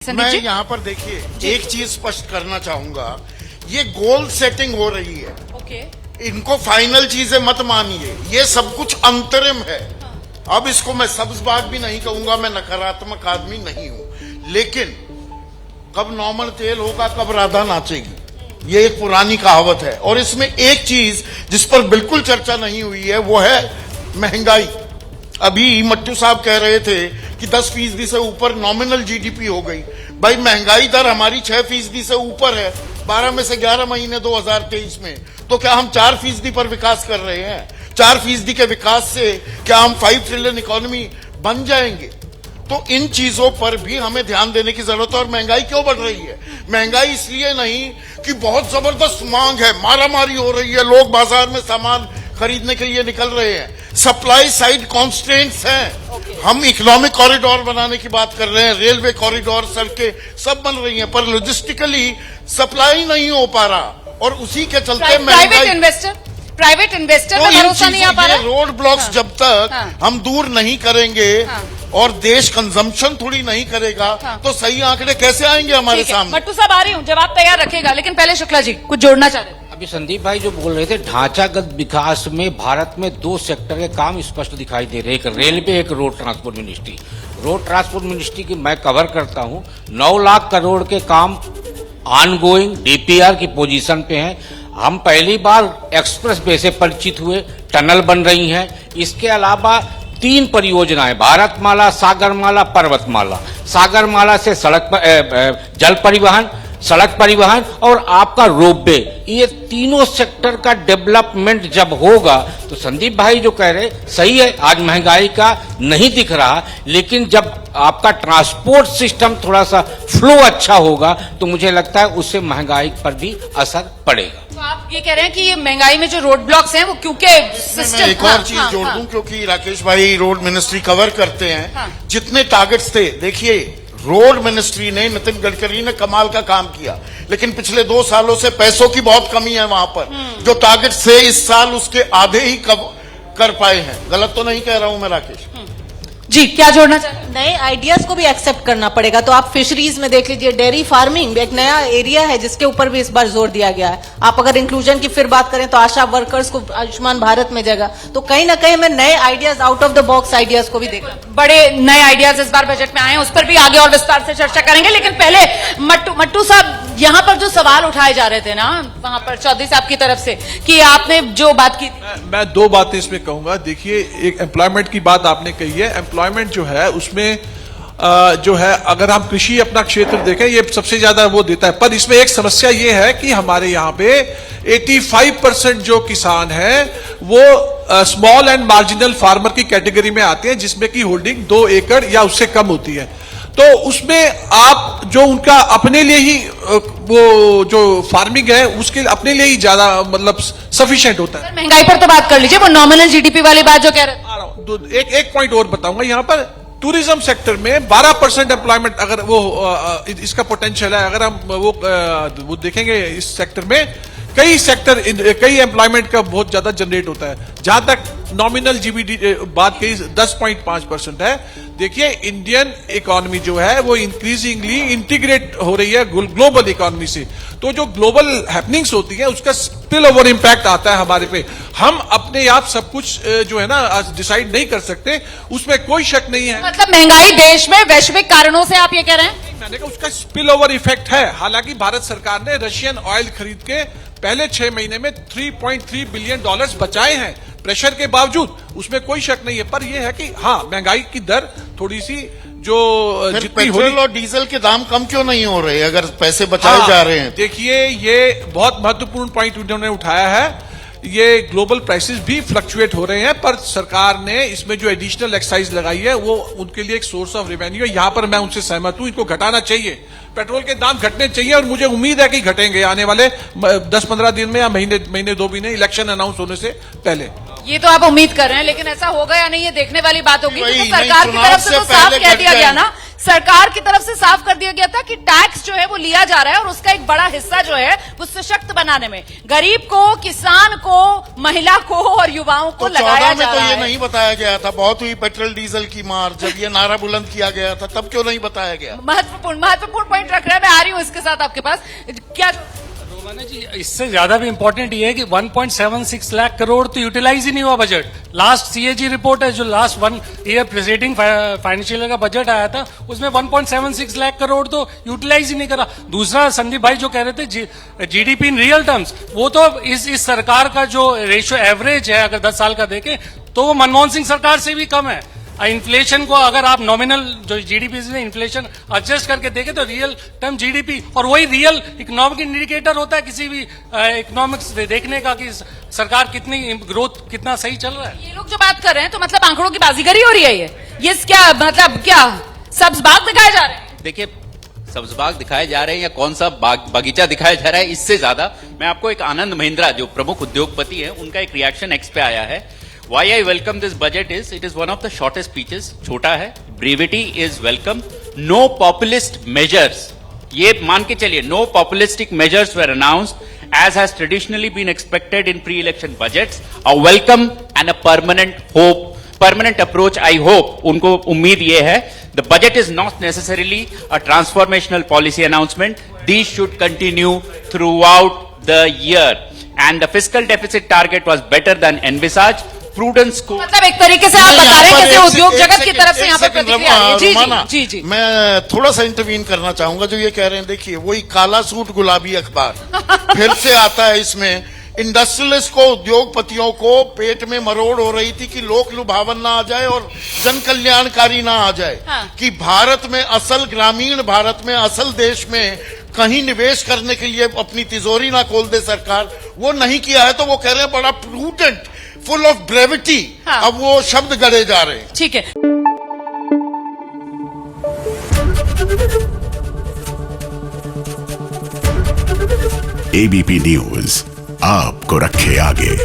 मैं यहाँ पर देखिए एक चीज स्पष्ट करना चाहूंगा, ये गोल सेटिंग हो रही है। ओके। इनको फाइनल चीजें मत मानिए, ये सब कुछ अंतरिम है। अब इसको मैं सब्जबाग भी नहीं कहूंगा, मैं नकारात्मक आदमी नहीं हूं, लेकिन कब नॉर्मल तेल होगा कब राधा नाचेगी, ये एक पुरानी कहावत है। और इसमें एक चीज जिस पर बिल्कुल चर्चा नहीं हुई है वो है महंगाई। अभी मट्टू साहब कह रहे थे कि 10% से ऊपर नॉमिनल जीडीपी हो गई। भाई महंगाई दर हमारी 6% से ऊपर है 12 में से 11 महीने 2023 में। तो क्या हम 4% पर विकास कर रहे हैं? 4% के विकास से क्या हम 5 ट्रिलियन इकोनॉमी बन जाएंगे? तो इन चीजों पर भी हमें ध्यान देने की जरूरत है। और महंगाई क्यों बढ़ रही है? महंगाई इसलिए नहीं कि बहुत जबरदस्त मांग है, मारामारी हो रही है, लोग बाजार में सामान खरीदने के लिए निकल रहे हैं। सप्लाई साइड कॉन्स्ट्रेंट्स हैं। हम इकोनॉमिक कॉरिडोर बनाने की बात कर रहे हैं, रेलवे कॉरिडोर, सड़कें सब बन रही हैं, पर लॉजिस्टिकली सप्लाई नहीं हो पा रहा और उसी के चलते प्राइवेट इन्वेस्टर तो का भरोसा नहीं आ पा रहा। रोड ब्लॉक्स जब तक हम दूर नहीं करेंगे और देश कंजम्पशन थोड़ी नहीं करेगा तो सही आंकड़े कैसे आएंगे हमारे सामने? मट्टू साहब आ रही हूँ, जवाब तैयार रखेगा, लेकिन पहले शुक्ला जी कुछ जोड़ना चाह रहे थे। अभी संदीप भाई जो बोल रहे थे, ढांचागत विकास में भारत में 2 सेक्टर के काम स्पष्ट दिखाई दे रहे हैं, एक रेलवे, एक road transport ministry. Road transport ministry की मैं कवर करता हूं, 9 लाख करोड़ के काम ऑनगोइंग डीपीआर की पोजीशन पे हैं। हम पहली बार एक्सप्रेस वे से परिचित हुए, टनल बन रही हैं। इसके अलावा 3 परियोजनाएं, भारतमाला, सागरमाला, पर्वतमाला। सागरमाला से जल परिवहन, सड़क परिवहन और आपका रोपवे, ये तीनों सेक्टर का डेवलपमेंट जब होगा तो संदीप भाई जो कह रहे सही है, आज महंगाई का नहीं दिख रहा, लेकिन जब आपका ट्रांसपोर्ट सिस्टम थोड़ा सा फ्लो अच्छा होगा तो मुझे लगता है उससे महंगाई पर भी असर पड़ेगा। तो आप ये कह रहे हैं कि ये महंगाई में जो रोड ब्लॉक्स हैं वो क्योंकि सिस्टम। एक और चीज जोड़ दूं, क्योंकि राकेश भाई रोड मिनिस्ट्री कवर करते हैं। जितने टारगेट्स थे, देखिए रोड मिनिस्ट्री ने, नितिन गडकरी ने कमाल का काम किया, लेकिन पिछले 2 सालों से पैसों की बहुत कमी है वहां पर। जो टारगेट थे इस साल उसके आधे ही कर पाए हैं। गलत तो नहीं कह रहा हूं मैं राकेश जी? क्या जोड़ना चाह रहे हैं? नए आइडियाज को भी एक्सेप्ट करना पड़ेगा। तो आप फिशरीज में देख लीजिए, डेयरी फार्मिंग एक नया एरिया है जिसके ऊपर भी इस बार जोर दिया गया है। आप अगर इंक्लूजन की फिर बात करें तो आशा वर्कर्स को आयुष्मान भारत में जगह, तो कहीं ना कहीं हमें नए ideas, out of the box ideas को भी देखना। बड़े नए आइडियाज इस बार बजट में आए हैं, उस पर भी आगे और विस्तार से चर्चा करेंगे, लेकिन पहले मट्टू साहब, यहाँ पर जो सवाल उठाए जा रहे थे ना वहां पर चौधरी साहब की तरफ से, कि आपने जो बात की थी, मैं 2 बातें इसमें कहूंगा। देखिए, एक एम्प्लॉयमेंट की बात आपने कही है। एम्प्लॉयमेंट जो है उसमें जो है, अगर हम कृषि अपना क्षेत्र देखें, ये सबसे ज्यादा वो देता है। पर इसमें एक समस्या ये है कि हमारे यहाँ पे 85% जो किसान हैं वो स्मॉल एंड मार्जिनल फार्मर की कैटेगरी में आते हैं, जिसमें की होल्डिंग 2 एकड़ या उससे कम होती है। तो उसमें आप जो उनका अपने लिए ही वो जो फार्मिंग है उसके अपने लिए ही ज्यादा मतलब सफिशिएंट होता है। महंगाई पर तो बात कर लीजिए, वो नॉमिनल जीडीपी वाली बात जो कह रहे थे। एक पॉइंट और बताऊंगा। यहाँ पर टूरिज्म सेक्टर में 12% एम्प्लॉयमेंट, अगर वो इसका पोटेंशियल है, अगर हम वो देखेंगे इस सेक्टर में कई एम्प्लॉयमेंट का बहुत ज्यादा जनरेट होता है। जहां तक नॉमिनल जीडीपी बात कही 10.5% है। देखिए, इंडियन इकोनॉमी जो है वो इंक्रीजिंगली इंटीग्रेट हो रही है ग्लोबल इकोनॉमी से। तो जो ग्लोबल हैपनिंग्स होती है उसका स्पिल ओवर इम्पैक्ट आता है हमारे पे। हम अपने आप सब कुछ जो है ना डिसाइड नहीं कर सकते, उसमें कोई शक नहीं है। मतलब महंगाई देश में वैश्विक कारणों से, आप ये कह रहे हैं? मैंने कहा उसका स्पिल ओवर इफेक्ट है। हालांकि भारत सरकार ने रशियन ऑयल खरीद के पहले 6 महीने में $3.3 बिलियन बचाए हैं, प्रेशर के बावजूद, उसमें कोई शक नहीं है। पर यह है कि हाँ, महंगाई की दर थोड़ी सी जो पेट्रोल और डीजल के दाम कम क्यों नहीं हो रहे अगर पैसे बचाए जा रहे हैं? देखिए, ये बहुत महत्वपूर्ण पॉइंट उन्होंने उठाया है। ये ग्लोबल प्राइसेस भी फ्लक्चुएट हो रहे हैं, पर सरकार ने इसमें जो एडिशनल एक्साइज लगाई है वो उनके लिए एक सोर्स ऑफ रेवेन्यू है। यहां पर मैं उनसे सहमत हूं, इनको घटाना चाहिए। पेट्रोल के दाम घटने चाहिए और मुझे उम्मीद है कि घटेंगे आने वाले 10-15 दिन में या महीने 2 महीने इलेक्शन अनाउंस होने से पहले। ये तो आप उम्मीद कर रहे हैं, लेकिन ऐसा होगा या नहीं ये देखने वाली बात होगी। वही, क्योंकि सरकार की चुनाव तरफ से से तो साफ पहले कह दिया घट गया जाए। ना, सरकार की तरफ से साफ कर दिया गया था कि टैक्स जो है वो लिया जा रहा है और उसका एक बड़ा हिस्सा जो है वो सशक्त बनाने में गरीब को, किसान को, महिला को और युवाओं को तो लगाया 14 में जा तो रहा ये है। नहीं बताया गया था, बहुत हुई पेट्रोल डीजल की मार, जब ये नारा बुलंद किया गया था तब क्यों नहीं बताया गया? महत्वपूर्ण पॉइंट रख रहे हैं, मैं आ रही हूँ इसके साथ आपके पास। क्या रोमाना जी, इससे ज्यादा भी इंपॉर्टेंट ये है कि 1.76 लाख करोड़ तो यूटिलाइज ही नहीं हुआ बजट। लास्ट सीएजी रिपोर्ट है जो last 1 year presiding financial year का बजट आया था, उसमें 1.76 लाख करोड़ तो यूटिलाइज ही नहीं करा। दूसरा, संदीप भाई जो कह रहे थे जीडीपी इन रियल टर्म्स, वो तो इस सरकार का जो रेशियो एवरेज है अगर 10 साल का देखें तो वो मनमोहन सिंह सरकार से भी कम है। इन्फ्लेशन को अगर आप नॉमिनल जो जीडीपी से इन्फ्लेशन एडजस्ट करके देखें तो रियल टर्म जीडीपी, और वही रियल इकोनॉमिक इंडिकेटर होता है किसी भी इकोनॉमिक्स देखने का कि सरकार कितनी ग्रोथ, कितना सही चल रहा है। ये लोग जो बात कर रहे हैं तो मतलब आंकड़ों की बाजीगरी हो रही है ये क्या मतलब क्या सब्ज बाग दिखाए जा रहे हैं? देखिए, सब्ज बाग दिखाए जा रहे हैं या कौन सा बगीचा दिखाया जा रहा है, इससे ज्यादा मैं आपको एक आनंद महिंद्रा जो प्रमुख उद्योगपति है उनका एक रिएक्शन एक्स पे आया है। Why I welcome this budget is it is one of the shortest speeches, छोटा है, brevity is welcome, no populist measures, ये मान के चलिए no populistic measures were announced as has traditionally been expected in pre-election budgets, a welcome and a permanent approach I hope, उनको उम्मीद ये है, the budget is not necessarily a transformational policy announcement, these should continue throughout the year and the fiscal deficit target was better than envisaged. Prudence को मतलब एक तरीके से आप बता रहे हैं कि उद्योग जगत की तरफ से यहाँ पर प्रतिक्रिया आ रही है। जी जी। मैं थोड़ा सा इंटरवीन करना चाहूंगा। जो ये कह रहे हैं, देखिए वही काला सूट गुलाबी अखबार फिर से आता है इसमें। इंडस्ट्रियलिस्ट को, उद्योगपतियों को पेट में मरोड़ हो रही थी कि लोक लुभावन ना आ जाए और जन कल्याणकारी ना आ जाए। हाँ। कि भारत में असल, ग्रामीण भारत में असल देश में कहीं निवेश करने के लिए अपनी तिजोरी ना खोल दे सरकार, वो नहीं किया है। तो वो कह रहे हैं बड़ा प्रूडेंट, फुल ऑफ ब्रेविटी। हाँ। अब वो शब्द गढ़े जा रहे हैं। ठीक है। एबीपी न्यूज आपको रखे आगे।